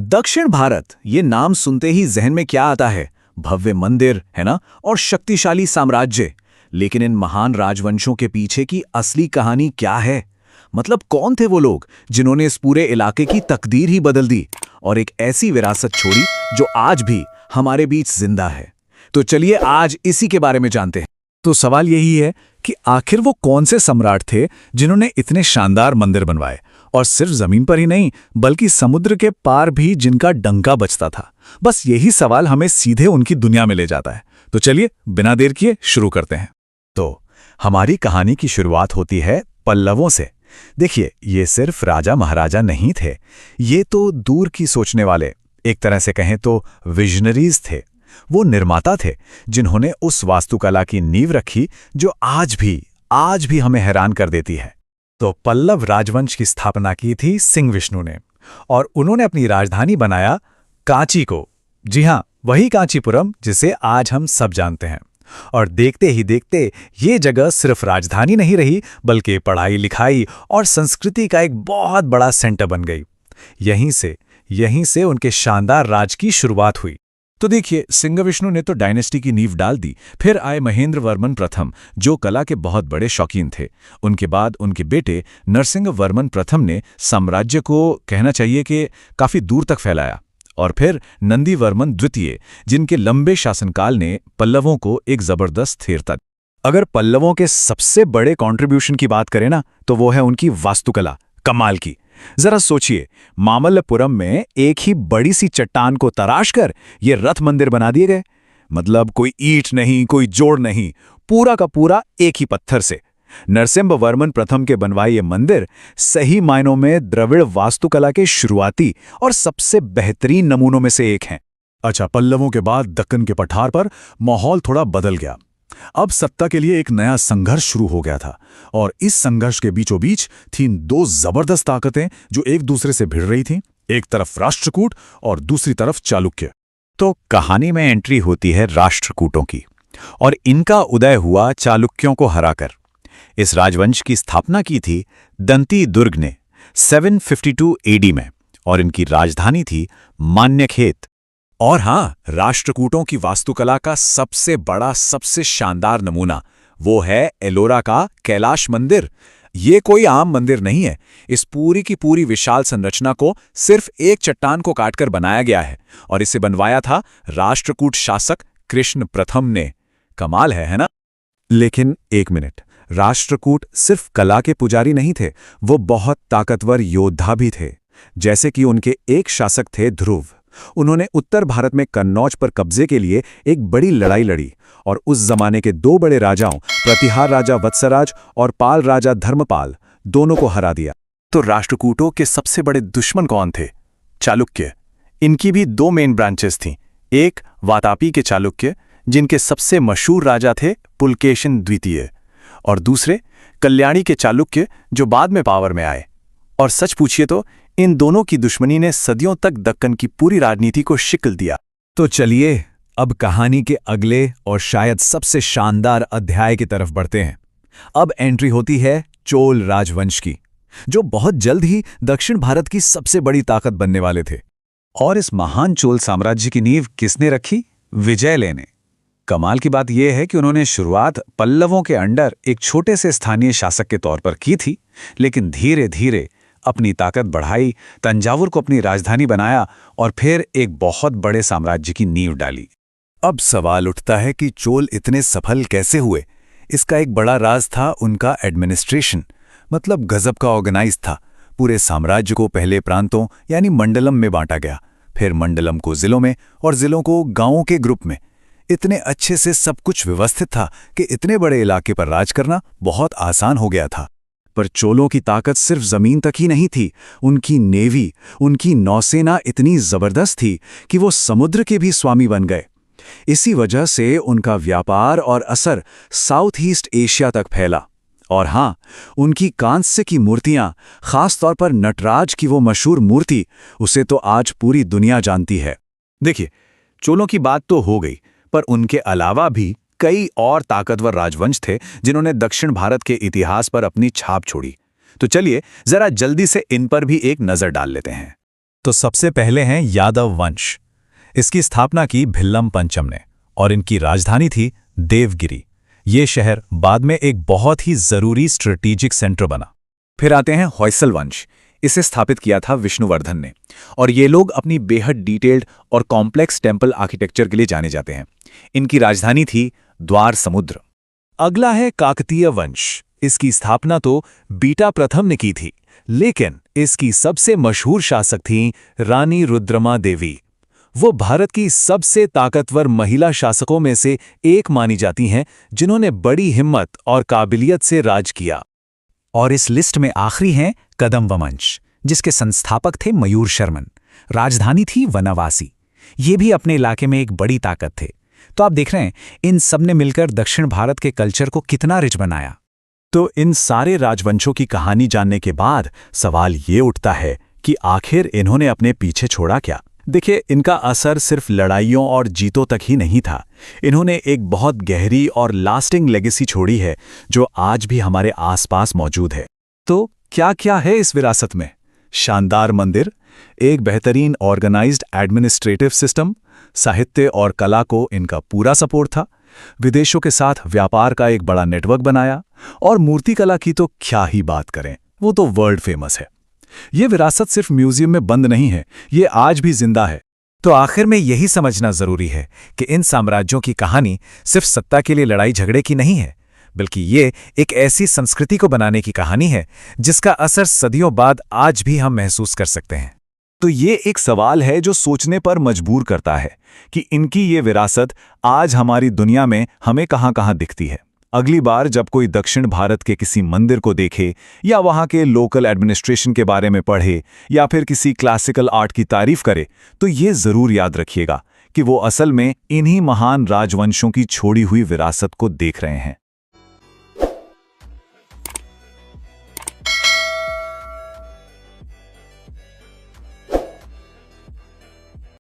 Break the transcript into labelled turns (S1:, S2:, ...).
S1: दक्षिण भारत, ये नाम सुनते ही जहन में क्या आता है? भव्य मंदिर, है ना? और शक्तिशाली साम्राज्य। लेकिन इन महान राजवंशों के पीछे की असली कहानी क्या है? मतलब कौन थे वो लोग जिन्होंने इस पूरे इलाके की तकदीर ही बदल दी और एक ऐसी विरासत छोड़ी जो आज भी हमारे बीच जिंदा है? तो चलिए आज इसी के बारे में जानते हैं। तो सवाल यही है कि आखिर वो कौन से सम्राट थे जिन्होंने इतने शानदार मंदिर बनवाए, और सिर्फ जमीन पर ही नहीं बल्कि समुद्र के पार भी, जिनका डंका बजता था। बस यही सवाल हमें सीधे उनकी दुनिया में ले जाता है। तो चलिए बिना देर किए शुरू करते हैं। तो हमारी कहानी की शुरुआत होती है पल्लवों से। देखिए, ये सिर्फ राजा महाराजा नहीं थे, ये तो दूर की सोचने वाले, एक तरह से कहें तो विजनरीज थे। वो निर्माता थे जिन्होंने उस वास्तुकला की नींव रखी जो आज भी हमें हैरान कर देती है। तो पल्लव राजवंश की स्थापना की थी सिंह विष्णु ने, और उन्होंने अपनी राजधानी बनाया कांची को। जी हां, वही कांचीपुरम जिसे आज हम सब जानते हैं। और देखते ही देखते ये जगह सिर्फ राजधानी नहीं रही, बल्कि पढ़ाई लिखाई और संस्कृति का एक बहुत बड़ा सेंटर बन गई। यहीं से उनके शानदार राज की शुरुआत हुई। तो देखिए, सिंह विष्णु ने तो डायनेस्टी की नींव डाल दी। फिर आए महेंद्र वर्मन प्रथम, जो कला के बहुत बड़े शौकीन थे। उनके बाद उनके बेटे नरसिंह वर्मन प्रथम ने साम्राज्य को, कहना चाहिए कि काफी दूर तक फैलाया। और फिर नंदी वर्मन द्वितीय, जिनके लंबे शासनकाल ने पल्लवों को एक जबरदस्त स्थिरता दी। अगर पल्लवों के सबसे बड़े कंट्रीब्यूशन की बात करें ना, तो वो है उनकी वास्तुकला, कमाल की। जरा सोचिए, मामल्लपुरम में एक ही बड़ी सी चट्टान को तराशकर ये रथ मंदिर बना दिए गए। मतलब कोई ईंट नहीं, कोई जोड़ नहीं, पूरा का पूरा एक ही पत्थर से। नरसिंह वर्मन प्रथम के बनवाए ये मंदिर सही मायनों में द्रविड़ वास्तुकला के शुरुआती और सबसे बेहतरीन नमूनों में से एक हैं। अच्छा, पल्लवों के बाद दक्कन के पठार पर माहौल थोड़ा बदल गया। अब सत्ता के लिए एक नया संघर्ष शुरू हो गया था, और इस संघर्ष के बीचों बीच थीं दो जबरदस्त ताकतें जो एक दूसरे से भिड़ रही थीं। एक तरफ राष्ट्रकूट और दूसरी तरफ चालुक्य। तो कहानी में एंट्री होती है राष्ट्रकूटों की, और इनका उदय हुआ चालुक्यों को हराकर। इस राजवंश की स्थापना की थी दंती दुर्ग ने 752 एडी में, और इनकी राजधानी थी मान्यखेत। और हाँ, राष्ट्रकूटों की वास्तुकला का सबसे बड़ा, सबसे शानदार नमूना वो है एलोरा का कैलाश मंदिर। ये कोई आम मंदिर नहीं है। इस पूरी की पूरी विशाल संरचना को सिर्फ एक चट्टान को काटकर बनाया गया है, और इसे बनवाया था राष्ट्रकूट शासक कृष्ण प्रथम ने। कमाल है ना? लेकिन एक मिनट, राष्ट्रकूट सिर्फ कला के पुजारी नहीं थे, वो बहुत ताकतवर योद्धा भी थे। जैसे कि उनके एक शासक थे ध्रुव। उन्होंने उत्तर भारत में कन्नौज पर कब्जे के लिए एक बड़ी लड़ाई लड़ी, और उस जमाने के दो बड़े राजाओं, प्रतिहार राजा वत्सराज और पाल राजा धर्मपाल, दोनों को हरा दिया। तो राष्ट्रकूटों के सबसे बड़े दुश्मन कौन थे? चालुक्य। इनकी भी दो मेन ब्रांचेस थीं। एक वातापी के चालुक्य, जिनके सबसे मशहूर राजा थे पुलकेशिन द्वितीय, और दूसरे कल्याणी के चालुक्य, जो बाद में पावर में आए। और सच पूछिए तो इन दोनों की दुश्मनी ने सदियों तक दक्कन की पूरी राजनीति को शिकल दिया। तो चलिए अब कहानी के अगले और शायद सबसे शानदार अध्याय की तरफ बढ़ते हैं। अब एंट्री होती है चोल राजवंश की, जो बहुत जल्द ही दक्षिण भारत की सबसे बड़ी ताकत बनने वाले थे। और इस महान चोल साम्राज्य की नींव किसने रखी? विजयले ने। कमाल की बात यह है कि उन्होंने शुरुआत पल्लवों के अंडर एक छोटे से स्थानीय शासक के तौर पर की थी, लेकिन धीरे धीरे अपनी ताकत बढ़ाई, तंजावुर को अपनी राजधानी बनाया, और फिर एक बहुत बड़े साम्राज्य की नींव डाली। अब सवाल उठता है कि चोल इतने सफल कैसे हुए? इसका एक बड़ा राज था उनका एडमिनिस्ट्रेशन। मतलब गजब का ऑर्गेनाइज था। पूरे साम्राज्य को पहले प्रांतों यानी मंडलम में बांटा गया, फिर मंडलम को जिलों में, और जिलों को गांवों के ग्रुप में। इतने अच्छे से सब कुछ व्यवस्थित था कि इतने बड़े इलाके पर राज करना बहुत आसान हो गया था। पर चोलों की ताकत सिर्फ जमीन तक ही नहीं थी। उनकी नेवी, उनकी नौसेना इतनी जबरदस्त थी कि वो समुद्र के भी स्वामी बन गए। इसी वजह से उनका व्यापार और असर साउथ ईस्ट एशिया तक फैला। और हाँ, उनकी कांस्य की मूर्तियां, खास तौर पर नटराज की वो मशहूर मूर्ति, उसे तो आज पूरी दुनिया जानती है। देखिए, चोलों की बात तो हो गई, पर उनके अलावा भी कई और ताकतवर राजवंश थे जिन्होंने दक्षिण भारत के इतिहास पर अपनी छाप छोड़ी। तो चलिए जरा जल्दी से इन पर भी एक नजर डाल लेते हैं।
S2: तो सबसे पहले हैं यादव वंश। इसकी स्थापना की भिल्लम पंचम ने और इनकी राजधानी थी देवगिरी। ये शहर बाद में एक बहुत ही जरूरी स्ट्रेटेजिक सेंटर बना।
S1: फिर आते हैं होयसल वंश। इसे स्थापित किया था विष्णुवर्धन ने, और ये लोग अपनी बेहद डिटेल्ड और कॉम्प्लेक्स टेम्पल आर्किटेक्चर के लिए जाने जाते हैं। इनकी राजधानी थी द्वार समुद्र।
S2: अगला है काकतीय वंश। इसकी स्थापना तो बीटा प्रथम ने की थी, लेकिन इसकी सबसे मशहूर शासक थीं रानी रुद्रमा देवी। वो भारत की सबसे ताकतवर महिला शासकों में से एक मानी जाती हैं, जिन्होंने बड़ी हिम्मत और काबिलियत से राज किया।
S3: और इस लिस्ट में आखिरी हैं कदम्ब वंश, जिसके संस्थापक थे मयूर शर्मन। राजधानी थी वनवासी। ये भी अपने इलाके में एक बड़ी ताकत थे। तो आप देख रहे हैं, इन सब ने मिलकर दक्षिण भारत के कल्चर को कितना रिच बनाया।
S2: तो इन सारे राजवंशों की कहानी जानने के बाद सवाल ये उठता है कि आखिर इन्होंने अपने पीछे छोड़ा क्या। देखिए, इनका असर सिर्फ लड़ाइयों और जीतों तक ही नहीं था। इन्होंने एक बहुत गहरी और लास्टिंग लेगेसी छोड़ी है, जो आज भी हमारे आसपास मौजूद है। तो क्या क्या है इस विरासत में? शानदार मंदिर, एक बेहतरीन ऑर्गेनाइज्ड एडमिनिस्ट्रेटिव सिस्टम, साहित्य और कला को इनका पूरा सपोर्ट था, विदेशों के साथ व्यापार का एक बड़ा नेटवर्क बनाया, और मूर्तिकला की तो क्या ही बात करें, वो तो वर्ल्ड फेमस है। ये विरासत सिर्फ म्यूजियम में बंद नहीं है, ये आज भी जिंदा है।
S3: तो आखिर में यही समझना जरूरी है कि इन साम्राज्यों की कहानी सिर्फ सत्ता के लिए लड़ाई झगड़े की नहीं है, बल्कि ये एक ऐसी संस्कृति को बनाने की कहानी है जिसका असर सदियों बाद आज भी हम महसूस कर सकते हैं।
S2: तो ये एक सवाल है जो सोचने पर मजबूर करता है कि इनकी ये विरासत आज हमारी दुनिया में हमें कहाँ-कहाँ दिखती है। अगली बार जब कोई दक्षिण भारत के किसी मंदिर को देखे, या वहाँ के लोकल एडमिनिस्ट्रेशन के बारे में पढ़े, या फिर किसी क्लासिकल आर्ट की तारीफ करे, तो ये जरूर याद रखिएगा कि वो असल में इन्हीं महान राजवंशों की छोड़ी हुई विरासत को देख रहे हैं।